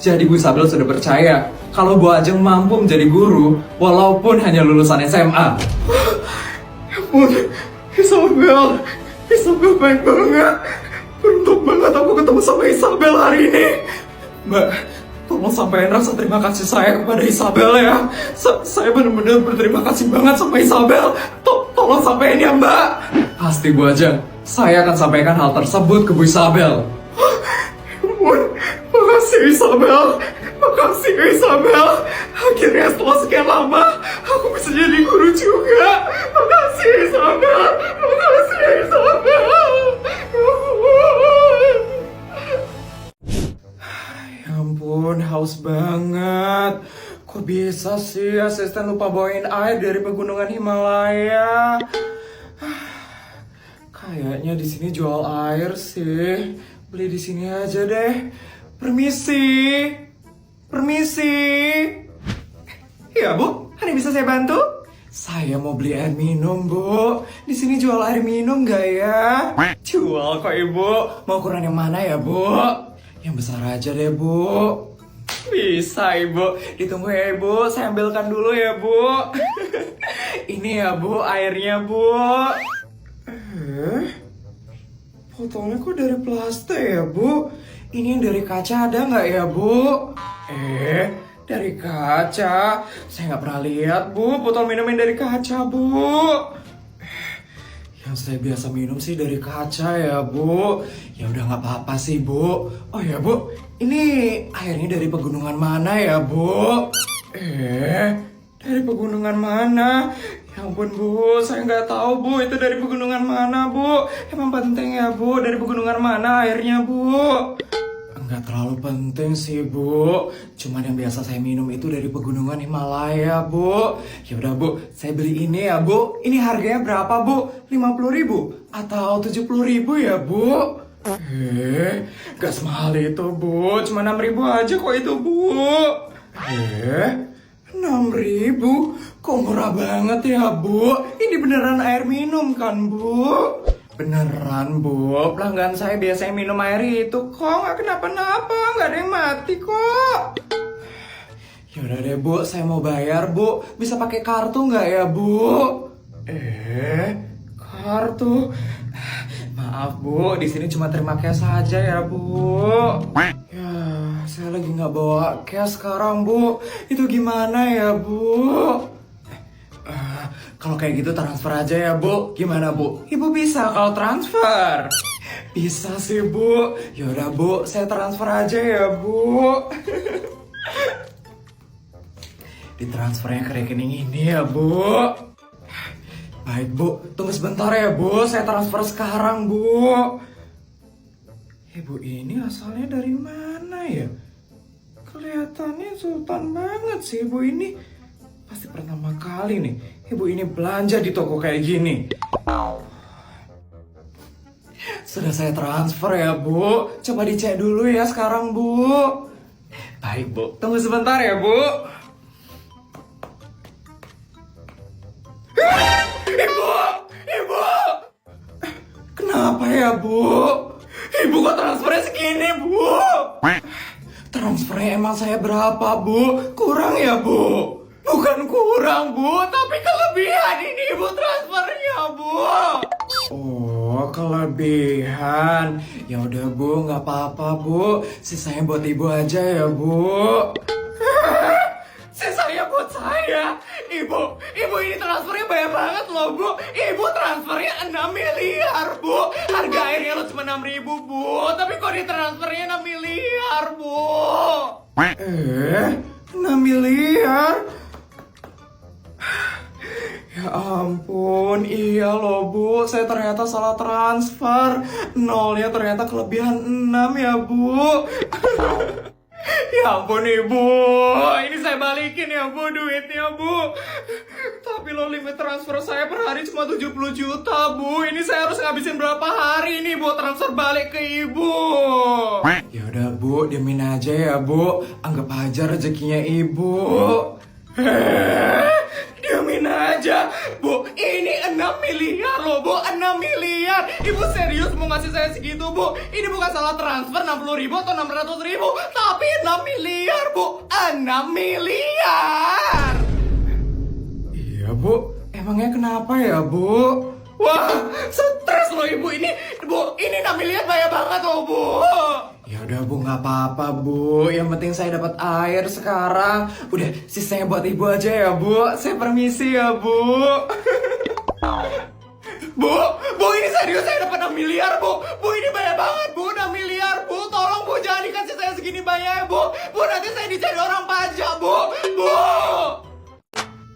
Jadi Bu Isabel sudah percaya kalau Bu Ajeng mampu menjadi guru walaupun hanya lulusan SMA. Ampun, Isabel baik banget. Beruntung banget aku ketemu sama Isabel hari ini. Mbak, tolong sampaikan rasa terima kasih saya kepada Isabel ya. Saya benar-benar berterima kasih banget sama Isabel. Tolong sampaikan ya Mbak. Pasti Bu Ajeng, saya akan sampaikan hal tersebut ke Bu Isabel. Ampun, makasih Isabel. Makasih Isabel. Akhirnya setelah sekian lama aku bisa jadi guru juga. Makasih Isabel. Makasih Isabel. Ya ampun, haus banget. Kok bisa sih asisten lupa bawain air dari pegunungan Himalaya? Kayaknya di sini jual air sih. Beli di sini aja deh. Permisi. Ya Bu, ada yang bisa saya bantu? Saya mau beli air minum, Bu. Di sini jual air minum nggak ya? Jual kok Ibu. Mau ukuran yang mana ya, Bu? Yang besar aja deh, Bu. Bisa Ibu. Ditunggu ya, Bu. Saya ambilkan dulu ya, Bu. Ini ya, Bu, airnya, Bu. Botolnya kok dari plastik ya, Bu? Ini yang dari kaca ada nggak ya, Bu? Dari kaca? Saya nggak pernah lihat, Bu, botol minum yang dari kaca, Bu. Yang saya biasa minum sih dari kaca ya, Bu. Ya udah nggak apa-apa sih, Bu. Oh ya, Bu, ini airnya dari pegunungan mana ya, Bu? Dari pegunungan mana? Ya ampun, Bu, saya nggak tahu, Bu, itu dari pegunungan mana, Bu. Emang penting ya, Bu, dari pegunungan mana airnya, Bu? Nggak terlalu penting sih, Bu. Cuman yang biasa saya minum itu dari pegunungan Himalaya, Bu. Ya udah, Bu, saya beli ini ya, Bu. Ini harganya berapa, Bu? 50.000 atau 70.000 ya, Bu? Gak semahal itu, Bu. Cuma 6.000 aja kok itu, Bu. 6.000? Kok murah banget ya, Bu? Ini beneran air minum kan, Bu? Beneran, Bu. Pelanggan saya biasanya minum air itu kok. Nggak kenapa-napa. Nggak ada yang mati kok. Yaudah deh, Bu. Saya mau bayar, Bu. Bisa pakai kartu nggak ya, Bu? Kartu? Maaf, Bu. Di sini cuma terima cash saja ya, Bu. Ya, saya lagi nggak bawa cash sekarang, Bu. Itu gimana ya, Bu? Kalau kayak gitu transfer aja ya, Bu. Gimana, Bu? Ibu bisa kalau transfer? Bisa sih, Bu. Yaudah, Bu, saya transfer aja ya, Bu. Ditransfernya ke rekening ini ya, Bu. Baik, Bu. Tunggu sebentar ya, Bu. Saya transfer sekarang, Bu. Ibu ini asalnya dari mana ya? Kelihatannya sultan banget sih ibu ini. Pasti pertama kali nih ibu ini belanja di toko kayak gini. Sudah saya transfer ya, Bu. Coba dicek dulu ya sekarang, Bu. Baik, Bu. Tunggu sebentar ya, Bu. Ibu! Kenapa ya, Bu? Ibu kok transfernya segini, Bu? Transfernya emang saya berapa, Bu? Kurang ya, Bu? Bukan kurang, Bu, tapi kelebihan ini Ibu transfernya, Bu. Oh, kelebihan. Ya udah, Bu, nggak apa-apa, Bu. Sisanya buat Ibu aja ya, Bu. Sisanya buat saya. Ibu ini transfernya banyak banget loh, Bu. Ibu transfernya 6 miliar, Bu. Harga airnya lo cuma 6.000, Bu. Tapi kok ditransfernya 6 miliar, Bu? 6 miliar? Ya ampun, iya loh, Bu. Saya ternyata salah transfer. Nolnya ternyata kelebihan 6 ya, Bu. Ya ampun, Ibu. Ini saya balikin ya, Bu, duitnya, Bu. Tapi lo limit transfer saya per hari cuma 70 juta, Bu. Ini saya harus ngabisin berapa hari nih buat transfer balik ke Ibu? Ya udah, Bu, diemin aja ya, Bu. Anggap aja rezekinya Ibu. Diamin aja, Bu. Ini 6 miliar loh, Bu. 6 miliar. Ibu serius mau ngasih saya segitu, Bu? Ini bukan salah transfer 60.000 atau 600.000, tapi 6 miliar. miliar. Iya Bu, emangnya kenapa ya Bu? Wah, stres loh Ibu ini. Bu, ini 6 miliar banyak banget loh Bu. Ya udah Bu, nggak apa-apa Bu. Yang penting saya dapat air sekarang. Udah, sisanya buat Ibu aja ya Bu. Saya permisi ya Bu. Bu, ini serius saya dapat 6 miliar Bu. Bu, ini banyak banget Bu, 6 miliar Bu. Tolong Bu, jangan dikasih saya segini banyak Bu. Bu, nanti saya dicari orang pajak Bu. Bu.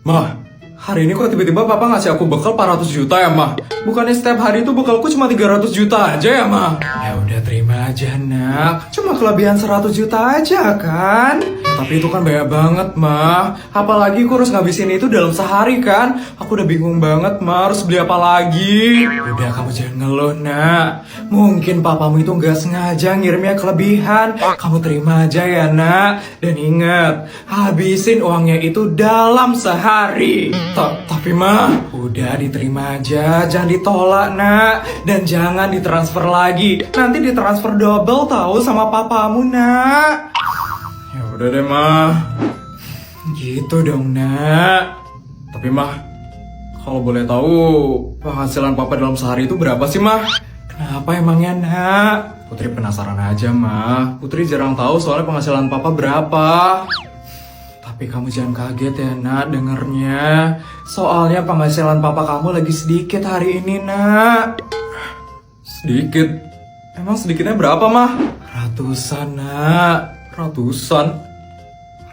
Mah, hari ini kok tiba-tiba papa ngasih aku bekal 400 juta ya, Mah? Bukannya setiap hari itu bekalku cuma 300 juta aja ya, Mah? Ya udah terima aja nak. Cuma kelebihan 100 juta aja kan. Tapi itu kan banyak banget, Mah. Apalagi aku harus ngabisin itu dalam sehari kan. Aku udah bingung banget, Mah. Harus beli apa lagi? Udah kamu jangan ngeluh nak. Mungkin papamu itu nggak sengaja ngirimnya kelebihan. Kamu terima aja ya nak. Dan ingat, habisin uangnya itu dalam sehari. Tapi, Mah, udah diterima aja, jangan ditolak nak. Dan jangan ditransfer lagi. Nanti ditransfer double tahu sama papamu nak. ya udah deh, Mah. Gitu dong nak. Tapi, Mah, kalau boleh tahu penghasilan papa dalam sehari itu berapa sih, Mah? Kenapa emangnya nak? Putri penasaran aja, Mah. Putri jarang tahu soalnya penghasilan papa berapa. Tapi kamu jangan kaget ya nak dengernya. Soalnya penghasilan papa kamu lagi sedikit hari ini nak. Sedikit? Emang sedikitnya berapa, Mah? Ratusan nak. Ratusan?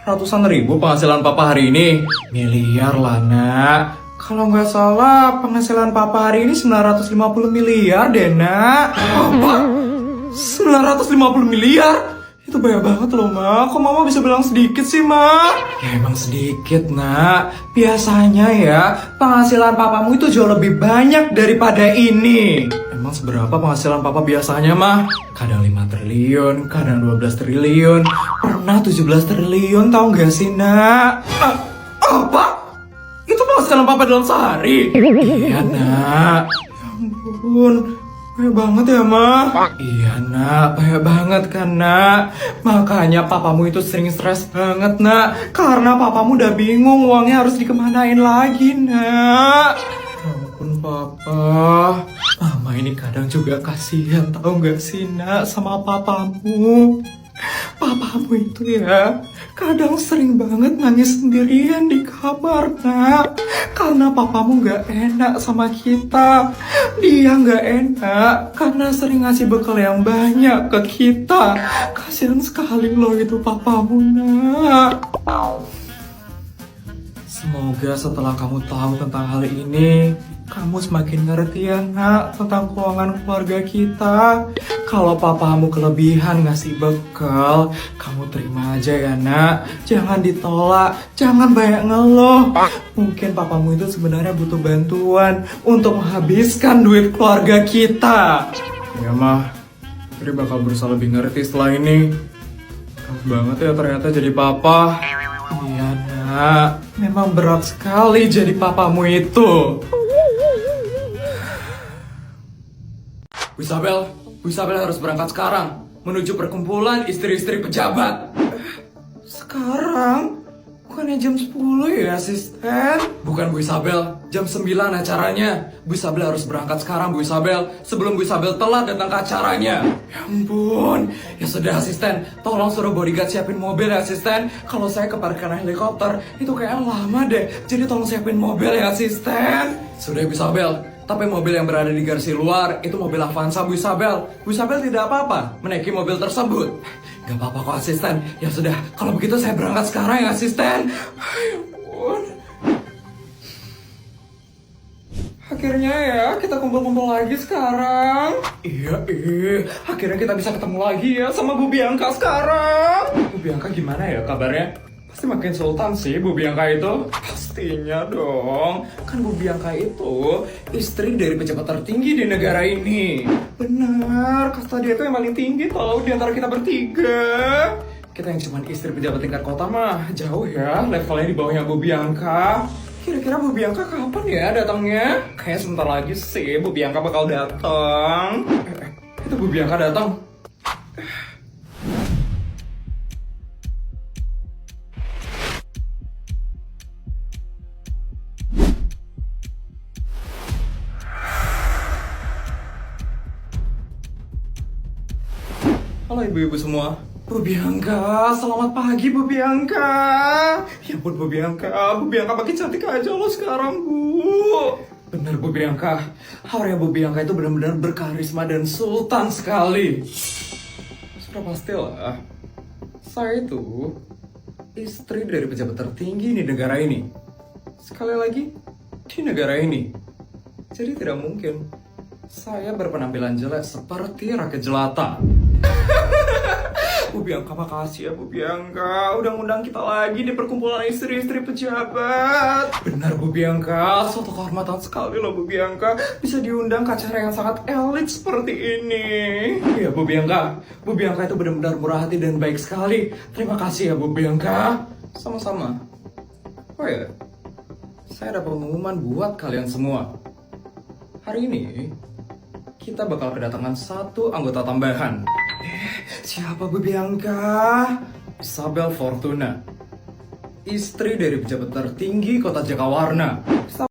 Ratusan ribu penghasilan papa hari ini? Miliar lah nak. Kalau nggak salah penghasilan papa hari ini 950 miliar deh nak. Apa? 950 miliar? Itu banyak banget loh, Ma. Kok Mama bisa bilang sedikit sih, Ma? Ya emang sedikit nak. Biasanya ya penghasilan papamu itu jauh lebih banyak daripada ini. Emang seberapa penghasilan papa biasanya, Ma? Kadang 5 triliun, kadang 12 triliun, pernah 17 triliun tau gak sih nak? Apa? Itu penghasilan papa dalam sehari? Iya nak. Ya ampun, banyak banget ya, Ma. Iya nak, banyak banget kan nak. Makanya papamu itu sering stres banget nak. Karena papamu udah bingung uangnya harus dikemanain lagi nak. Ya ampun, Papa. Mama ini kadang juga kasihan tau gak sih nak sama papamu. Papamu itu ya kadang sering banget nangis sendirian di kamar nak. Karena papamu gak enak sama kita. Dia gak enak karena sering ngasih bekal yang banyak ke kita. Kasihan sekali loh itu papamu nak. Semoga setelah kamu tahu tentang hal ini, kamu semakin ngerti ya nak tentang keuangan keluarga kita. Kalau papamu kelebihan ngasih bekal, kamu terima aja ya nak. Jangan ditolak, jangan banyak ngeluh. Mungkin papamu itu sebenarnya butuh bantuan untuk menghabiskan duit keluarga kita. Ya, Ma. Putri bakal berusaha lebih ngerti setelah ini. Berat banget ya ternyata jadi papa. Iya nak, memang berat sekali jadi papamu itu. Bu Isabel harus berangkat sekarang menuju perkumpulan istri-istri pejabat. Sekarang? Bukannya jam 10 ya asisten? Bukan Bu Isabel, jam 9 acaranya. Bu Isabel harus berangkat sekarang Bu Isabel, sebelum Bu Isabel telat datang ke acaranya. Ya ampun, ya sudah asisten, tolong suruh bodyguard siapin mobil ya asisten. Kalau saya ke parkiran helikopter, itu kayak lama deh, jadi tolong siapin mobil ya asisten. Sudah Bu Isabel, tapi mobil yang berada di garasi luar itu mobil Avanza Bu Isabel. Bu Isabel tidak apa-apa menaiki mobil tersebut. Gak apa-apa kok asisten. Ya sudah, kalau begitu saya berangkat sekarang ya asisten. Ya ampun. Akhirnya ya kita kumpul-kumpul lagi sekarang. Iya, akhirnya kita bisa ketemu lagi ya sama Bu Bianca sekarang. Bu Bianca gimana ya kabarnya? Pasti makin sultan sih Bu Bianca itu. Pastinya dong. Kan Bu Bianca itu istri dari pejabat tertinggi di negara ini. Benar, kasta dia itu yang paling tinggi tau di antara kita bertiga. Kita yang cuma istri pejabat tingkat kota mah jauh ya levelnya di bawahnya Bu Bianca. Kira-kira Bu Bianca kapan ya datangnya? Kayaknya sebentar lagi sih Bu Bianca bakal datang. Itu Bu Bianca datang. Halo ibu-ibu semua. Bu Bianca, selamat pagi Bu Bianca. Ya ampun Bu Bianca makin cantik aja lo sekarang Bu. Bener Bu Bianca, Aurea Bu Bianca itu benar-benar berkarisma dan sultan sekali. Sudah pastilah, saya itu istri dari pejabat tertinggi di negara ini. Sekali lagi, di negara ini. Jadi tidak mungkin saya berpenampilan jelek seperti rakyat jelata. Bu Bianca, makasih ya Bu Bianca udah ngundang kita lagi di perkumpulan istri-istri pejabat. Benar Bu Bianca, Suatu kehormatan sekali loh Bu Bianca bisa diundang ke acara yang sangat elit seperti ini. iya Bu Bianca itu benar-benar murah hati dan baik sekali. Terima kasih ya Bu Bianca. Sama-sama. Oh ya, saya ada pengumuman buat kalian semua. Hari ini kita bakal kedatangan satu anggota tambahan. Siapa Bu Bianca? Isabel Fortuna, istri dari pejabat tertinggi kota Jakawarna.